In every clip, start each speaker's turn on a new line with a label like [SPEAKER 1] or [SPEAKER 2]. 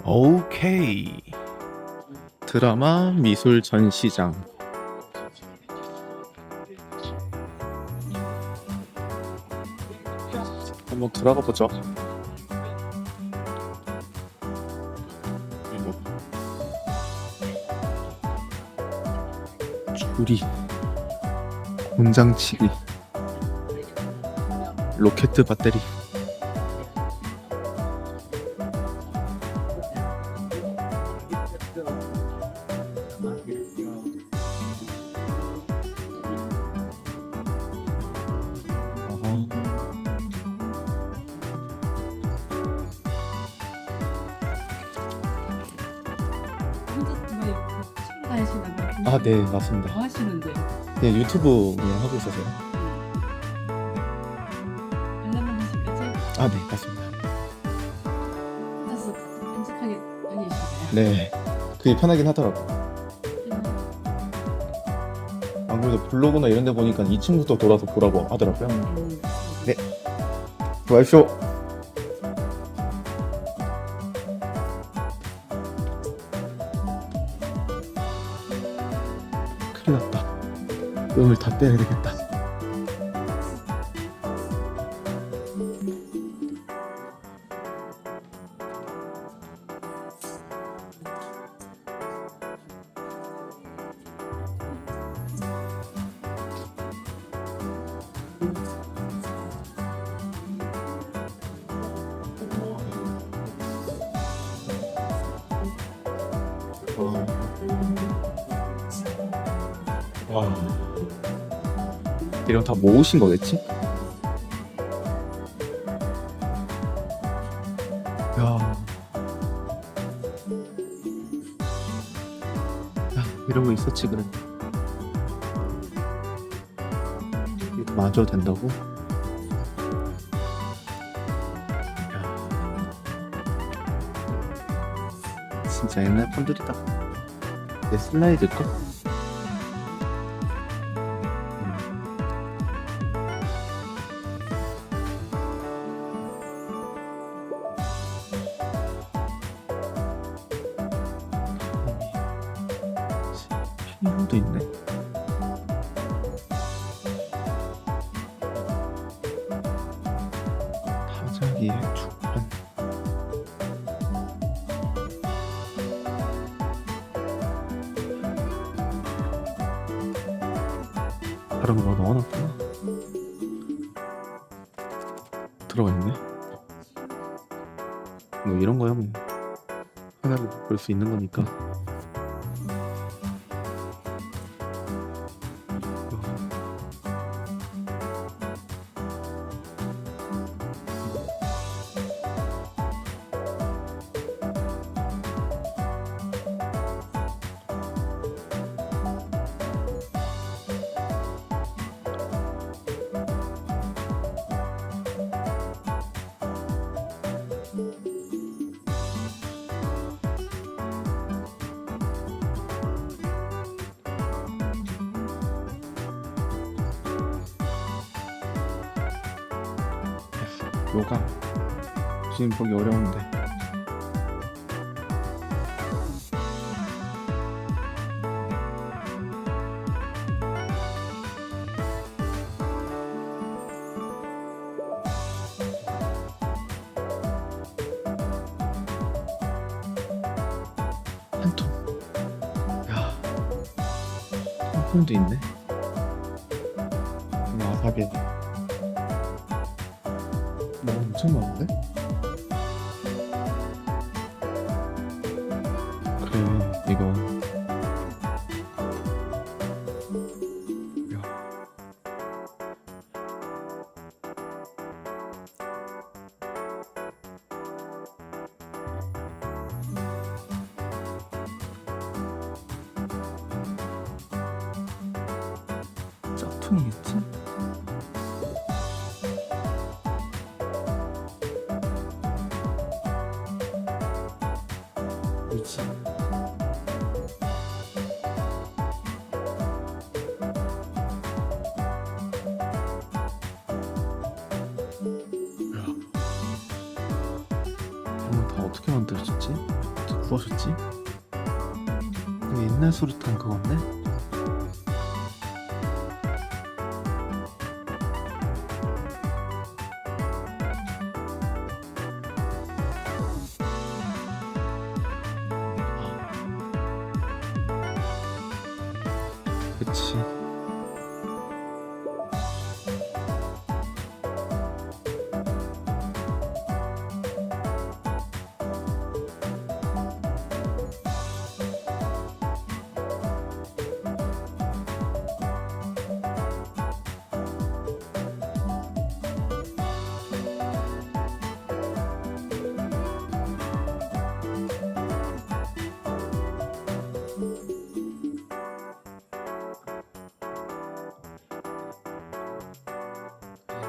[SPEAKER 1] 오케이. 드라마 미술 전시장. 한번 들어가 보죠. 줄이, 공장치기, 로켓 배터리. 아, 네, 맞습니다.
[SPEAKER 2] 뭐 하시는데?
[SPEAKER 1] 네, 유튜브 그냥 하고 있어서요.
[SPEAKER 2] 연락만 하시겠지?
[SPEAKER 1] 아, 네, 맞습니다.
[SPEAKER 2] 혼자서 끔찍하게 다니시나요?
[SPEAKER 1] 네, 그게 편하긴 하더라고요. 안 그래도 블로그나 이런 데 보니까 2층부터 돌아서 보라고 하더라고요. 네, 수고하십시오. 큰일 났다. 음을 다 빼야 되겠다. 와, 이런 다 모으신 거겠지? 야, 이런 거 있었지 그래. 이렇게 만져도 된다고? 야, 진짜 옛날 폰들이다. 내 슬라이드 거? 신호도 있네. 타자기의 주관. 다른 거 넣어놨구나. 들어가 있네. 뭐 이런 거야 뭐 하나로 볼 수 있는 거니까. 요가 지금 보기 어려운데. 한 통. 야, 한 통도 있네. 와사비. 뭐 엄청 많은데? 그래, 이거. 야. 짝퉁이겠지? 그렇지. 이런 거 다
[SPEAKER 3] 어떻게 만들어졌지? 어떻게 구워졌지? 이거 옛날 수류탄 그건데? 그치.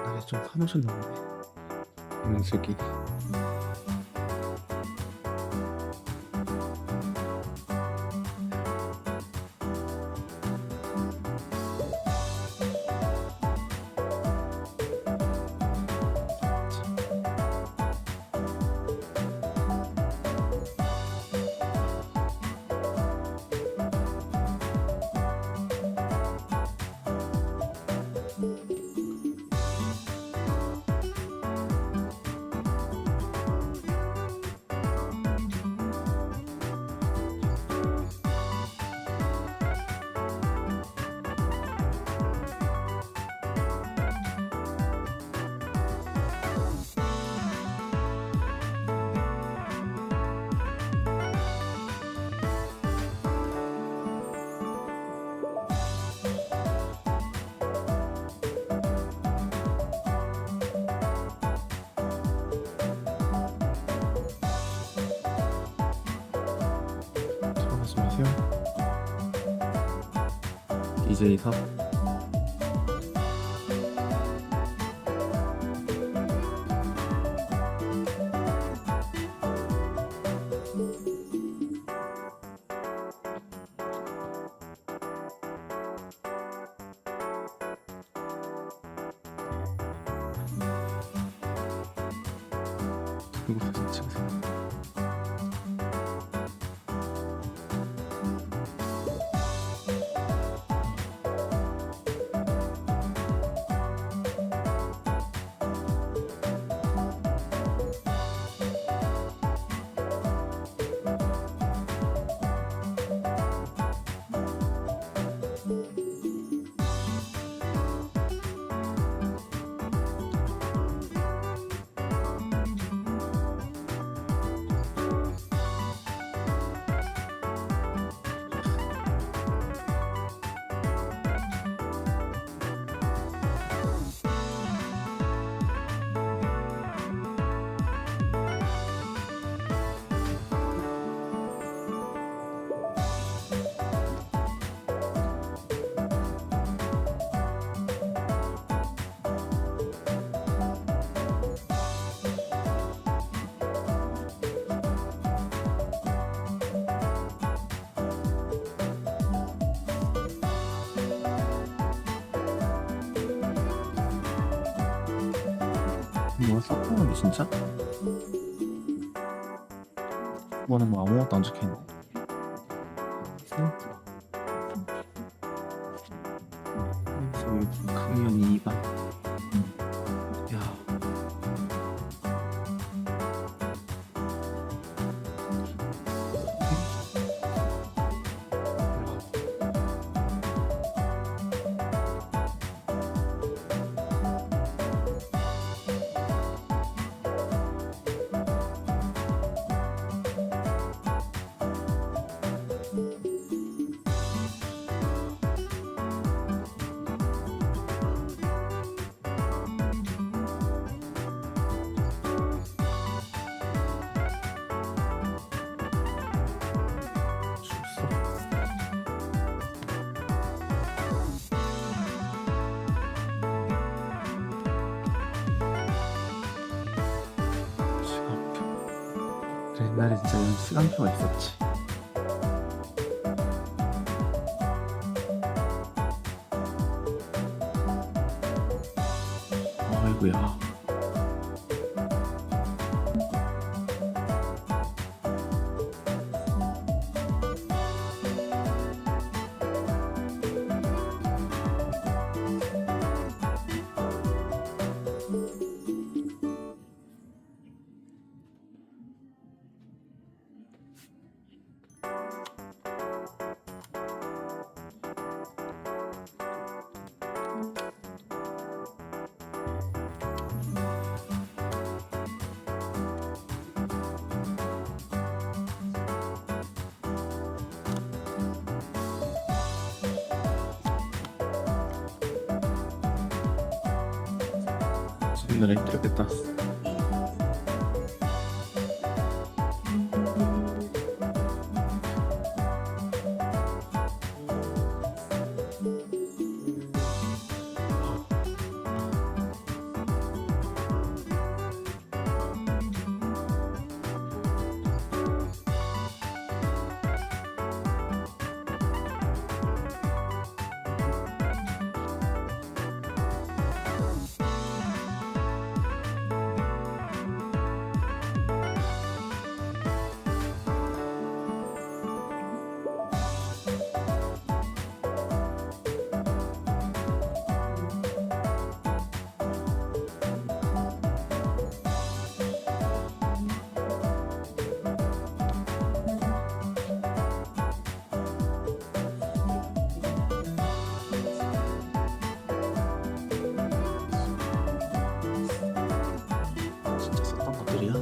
[SPEAKER 3] 옛날에 좀 사놓으셨나 보네. 명색이. 들어가지 마세요. DJ사. 그리고 사진 찍으세요. 뭐야, 섞어놓은 진짜? 이거는 뭐 아무것도 안 적혀있네. 그래서 여기 강연 2반. 야. 옛날에 진짜 이런 시간표가 있었지. 아이고야. 힘들어 힘들겠다. 진짜 샀던 것들이야?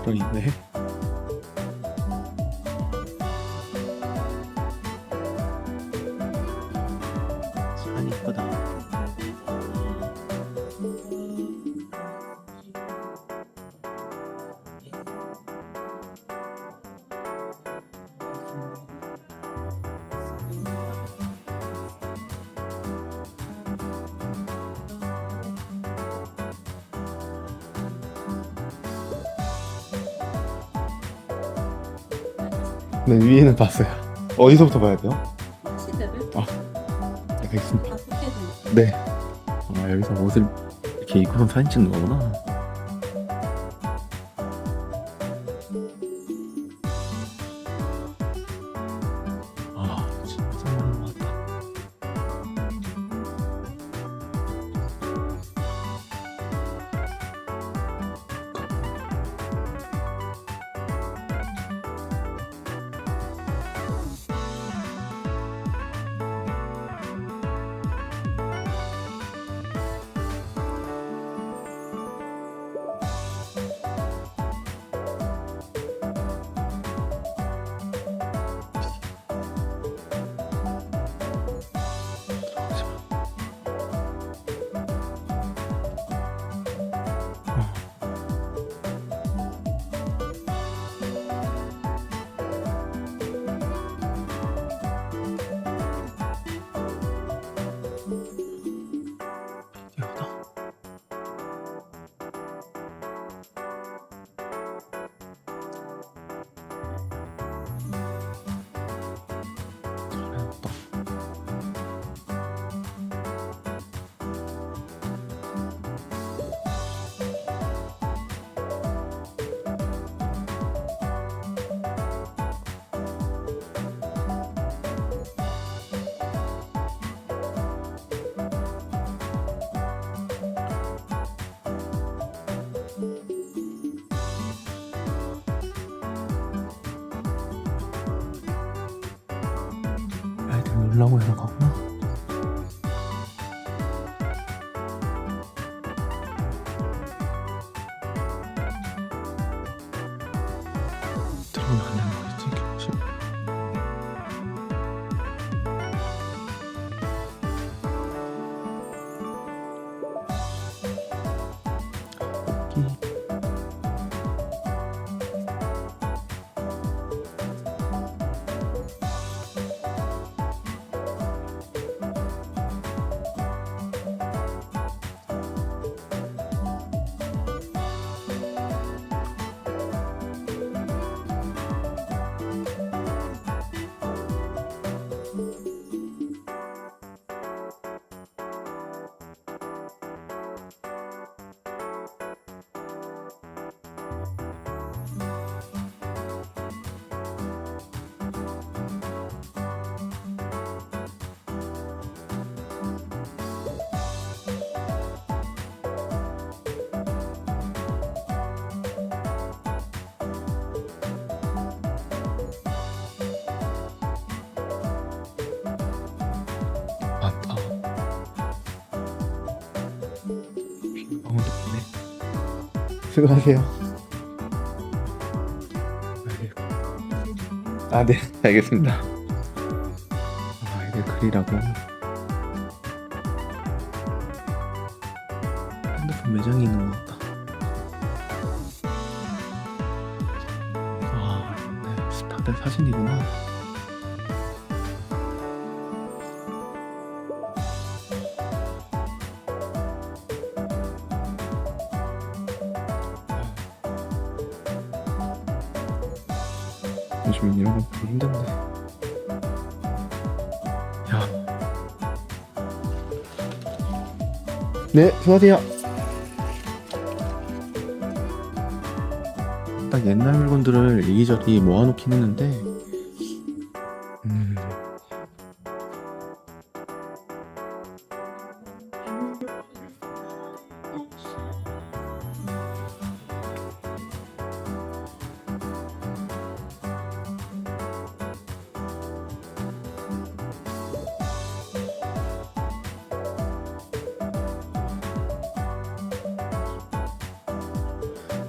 [SPEAKER 3] 들어있네. 산 이쁘다.
[SPEAKER 1] 네, 위에는 봤어요. 어디서부터 봐야 돼요?
[SPEAKER 2] 시대를
[SPEAKER 1] 네, 알겠습니다.
[SPEAKER 2] 바꾸게
[SPEAKER 1] 네.
[SPEAKER 3] 아, 여기서 옷을 이렇게 입고선 사진 찍는 거구나. 아, 진짜 많이 모았다. 여기다. 잘해놨다. 아이들 놀라고 하는 거구나. 들어오면 안 되는 거겠지, 경치?
[SPEAKER 1] 수고하세요. 아, 네. 알겠습니다. 아이들 그리라고.
[SPEAKER 3] 핸드폰 매장에 있는 것 같다. 아, 네. 다들 사진이구나.
[SPEAKER 1] 요즘 이런 거 보기 힘든데.
[SPEAKER 3] 야,
[SPEAKER 1] 네, 수고하세요.
[SPEAKER 3] 딱 옛날 물건들을 이리저리 모아놓긴 했는데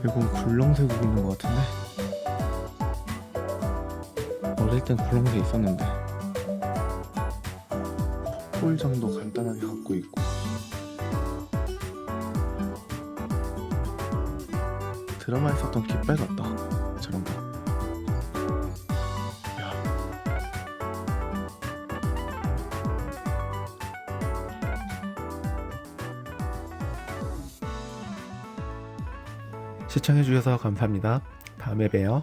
[SPEAKER 3] 이건 굴렁쇠국 있는 것 같은데. 어릴 땐 굴렁쇠 있었는데. 폴장도 간단하게 갖고 있고. 드라마에 썼던 깃발 같다. 저런 거. 야. 시청해주셔서 감사합니다. 다음에 봬요.